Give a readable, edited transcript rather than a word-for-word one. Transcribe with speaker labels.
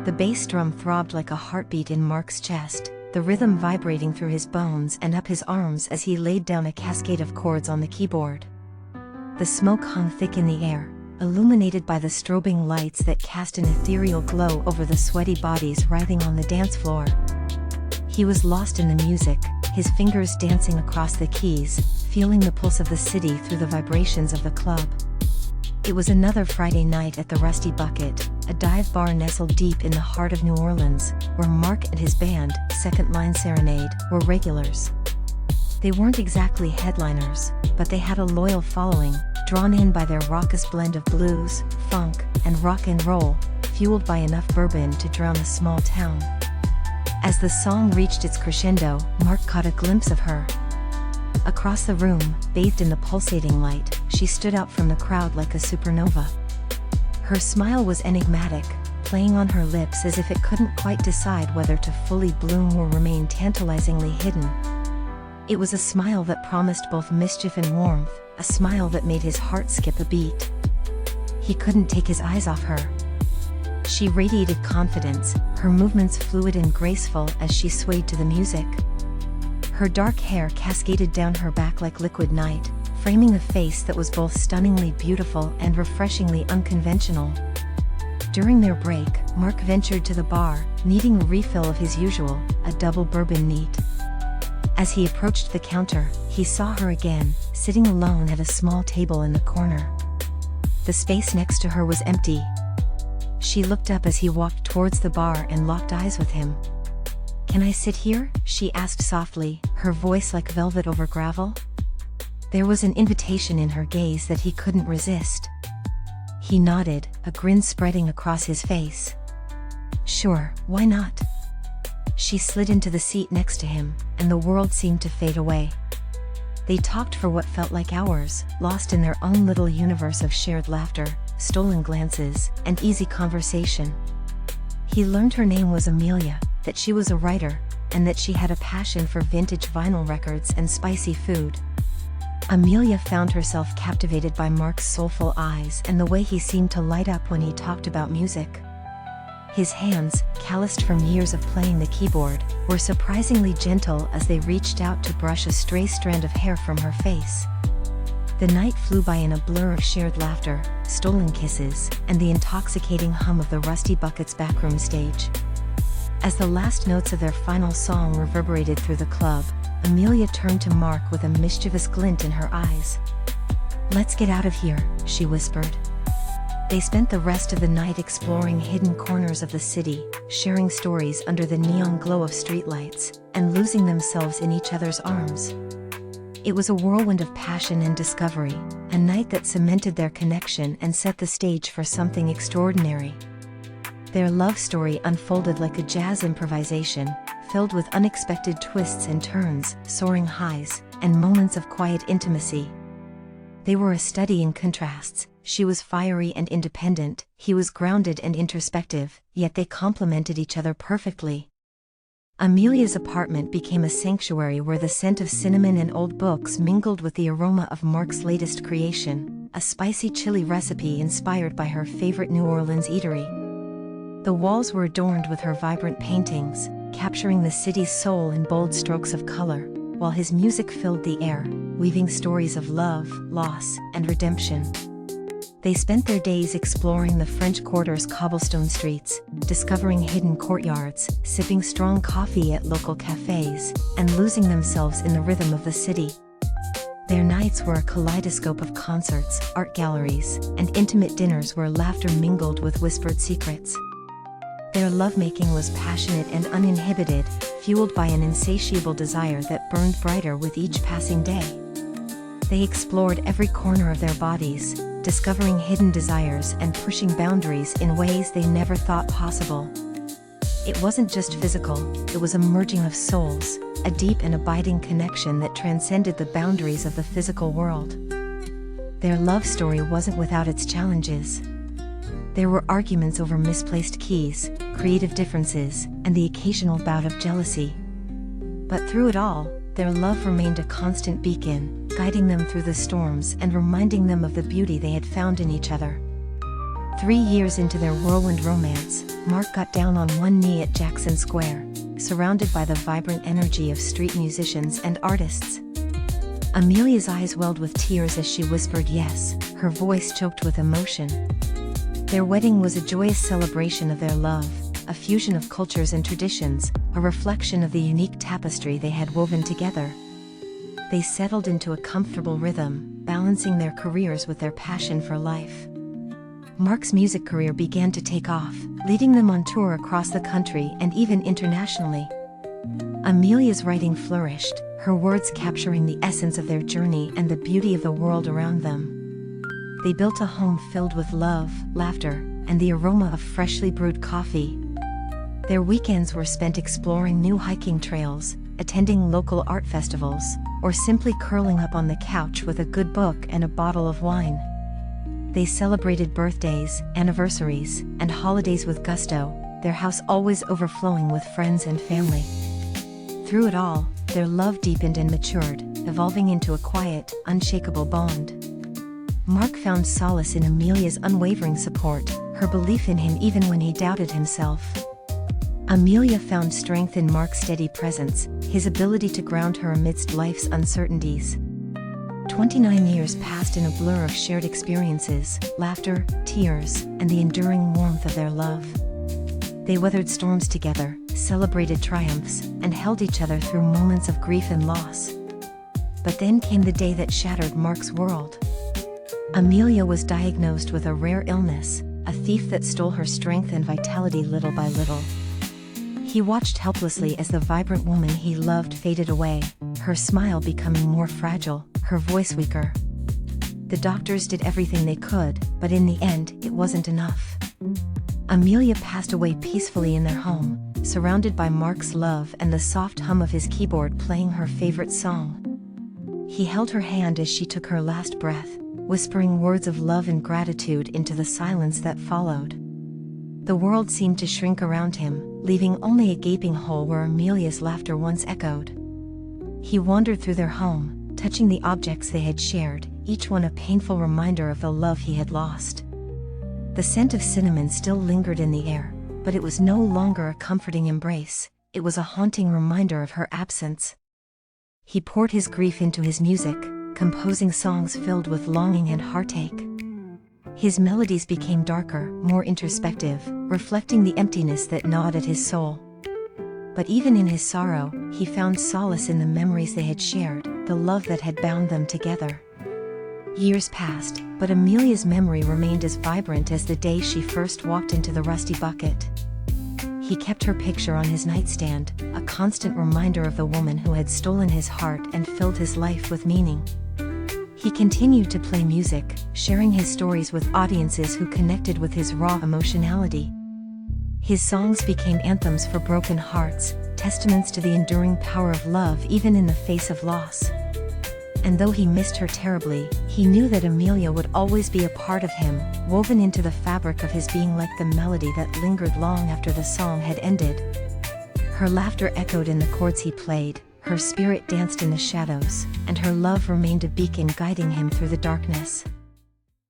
Speaker 1: The bass drum throbbed like a heartbeat in Mark's chest, the rhythm vibrating through his bones and up his arms as he laid down a cascade of chords on the keyboard. The smoke hung thick in the air, illuminated by the strobing lights that cast an ethereal glow over the sweaty bodies writhing on the dance floor. He was lost in the music, his fingers dancing across the keys, feeling the pulse of the city through the vibrations of the club. It was another Friday night at the Rusty Bucket, a dive bar nestled deep in the heart of New Orleans, where Mark and his band, Second Line Serenade, were regulars. They weren't exactly headliners, but they had a loyal following, drawn in by their raucous blend of blues, funk, and rock and roll, fueled by enough bourbon to drown the small town. As the song reached its crescendo, Mark caught a glimpse of her. Across the room, bathed in the pulsating light, she stood out from the crowd like a supernova. Her smile was enigmatic, playing on her lips as if it couldn't quite decide whether to fully bloom or remain tantalizingly hidden. It was a smile that promised both mischief and warmth, a smile that made his heart skip a beat. He couldn't take his eyes off her. She radiated confidence, her movements fluid and graceful as she swayed to the music. Her dark hair cascaded down her back like liquid night, framing a face that was both stunningly beautiful and refreshingly unconventional. During their break, Mark ventured to the bar, needing a refill of his usual, a double bourbon neat. As he approached the counter, he saw her again, sitting alone at a small table in the corner. The space next to her was empty. She looked up as he walked towards the bar and locked eyes with him. "Can I sit here?" she asked softly, her voice like velvet over gravel. There was an invitation in her gaze that he couldn't resist. He nodded, a grin spreading across his face. "Sure, why not?" She slid into the seat next to him, and the world seemed to fade away. They talked for what felt like hours, lost in their own little universe of shared laughter, stolen glances, and easy conversation. He learned her name was Amelia, that she was a writer, and that she had a passion for vintage vinyl records and spicy food. Amelia found herself captivated by Mark's soulful eyes and the way he seemed to light up when he talked about music. His hands, calloused from years of playing the keyboard, were surprisingly gentle as they reached out to brush a stray strand of hair from her face. The night flew by in a blur of shared laughter, stolen kisses, and the intoxicating hum of the Rusty Bucket's backroom stage. As the last notes of their final song reverberated through the club, Amelia turned to Mark with a mischievous glint in her eyes. "Let's get out of here," she whispered. They spent the rest of the night exploring hidden corners of the city, sharing stories under the neon glow of streetlights, and losing themselves in each other's arms. It was a whirlwind of passion and discovery, a night that cemented their connection and set the stage for something extraordinary. Their love story unfolded like a jazz improvisation, filled with unexpected twists and turns, soaring highs, and moments of quiet intimacy. They were a study in contrasts. She was fiery and independent, he was grounded and introspective, yet they complemented each other perfectly. Amelia's apartment became a sanctuary where the scent of cinnamon and old books mingled with the aroma of Mark's latest creation, a spicy chili recipe inspired by her favorite New Orleans eatery. The walls were adorned with her vibrant paintings, capturing the city's soul in bold strokes of color, while his music filled the air, weaving stories of love, loss, and redemption. They spent their days exploring the French Quarter's cobblestone streets, discovering hidden courtyards, sipping strong coffee at local cafes, and losing themselves in the rhythm of the city. Their nights were a kaleidoscope of concerts, art galleries, and intimate dinners where laughter mingled with whispered secrets. Their lovemaking was passionate and uninhibited, fueled by an insatiable desire that burned brighter with each passing day. They explored every corner of their bodies, discovering hidden desires and pushing boundaries in ways they never thought possible. It wasn't just physical, it was a merging of souls, a deep and abiding connection that transcended the boundaries of the physical world. Their love story wasn't without its challenges. There were arguments over misplaced keys, creative differences, and the occasional bout of jealousy. But through it all, their love remained a constant beacon, guiding them through the storms and reminding them of the beauty they had found in each other. 3 years into their whirlwind romance, Mark got down on one knee at Jackson Square, surrounded by the vibrant energy of street musicians and artists. Amelia's eyes welled with tears as she whispered yes, her voice choked with emotion. Their wedding was a joyous celebration of their love, a fusion of cultures and traditions, a reflection of the unique tapestry they had woven together. They settled into a comfortable rhythm, balancing their careers with their passion for life. Mark's music career began to take off, leading them on tour across the country and even internationally. Amelia's writing flourished, her words capturing the essence of their journey and the beauty of the world around them. They built a home filled with love, laughter, and the aroma of freshly brewed coffee. Their weekends were spent exploring new hiking trails, attending local art festivals, or simply curling up on the couch with a good book and a bottle of wine. They celebrated birthdays, anniversaries, and holidays with gusto, their house always overflowing with friends and family. Through it all, their love deepened and matured, evolving into a quiet, unshakable bond. Mark found solace in Amelia's unwavering support, her belief in him even when he doubted himself. Amelia found strength in Mark's steady presence, his ability to ground her amidst life's uncertainties. 29 years passed in a blur of shared experiences, laughter, tears, and the enduring warmth of their love. They weathered storms together, celebrated triumphs, and held each other through moments of grief and loss. But then came the day that shattered Mark's world. Amelia was diagnosed with a rare illness, a thief that stole her strength and vitality little by little. He watched helplessly as the vibrant woman he loved faded away, her smile becoming more fragile, her voice weaker. The doctors did everything they could, but in the end, it wasn't enough. Amelia passed away peacefully in their home, surrounded by Mark's love and the soft hum of his keyboard playing her favorite song. He held her hand as she took her last breath, whispering words of love and gratitude into the silence that followed. The world seemed to shrink around him, leaving only a gaping hole where Amelia's laughter once echoed. He wandered through their home, touching the objects they had shared, each one a painful reminder of the love he had lost. The scent of cinnamon still lingered in the air, but it was no longer a comforting embrace, it was a haunting reminder of her absence. He poured his grief into his music, composing songs filled with longing and heartache. His melodies became darker, more introspective, reflecting the emptiness that gnawed at his soul. But even in his sorrow, he found solace in the memories they had shared, the love that had bound them together. Years passed, but Amelia's memory remained as vibrant as the day she first walked into the rusty bucket. He kept her picture on his nightstand, a constant reminder of the woman who had stolen his heart and filled his life with meaning. He continued to play music, sharing his stories with audiences who connected with his raw emotionality. His songs became anthems for broken hearts, testaments to the enduring power of love even in the face of loss. And though he missed her terribly, he knew that Amelia would always be a part of him, woven into the fabric of his being like the melody that lingered long after the song had ended. Her laughter echoed in the chords he played, her spirit danced in the shadows, and her love remained a beacon guiding him through the darkness.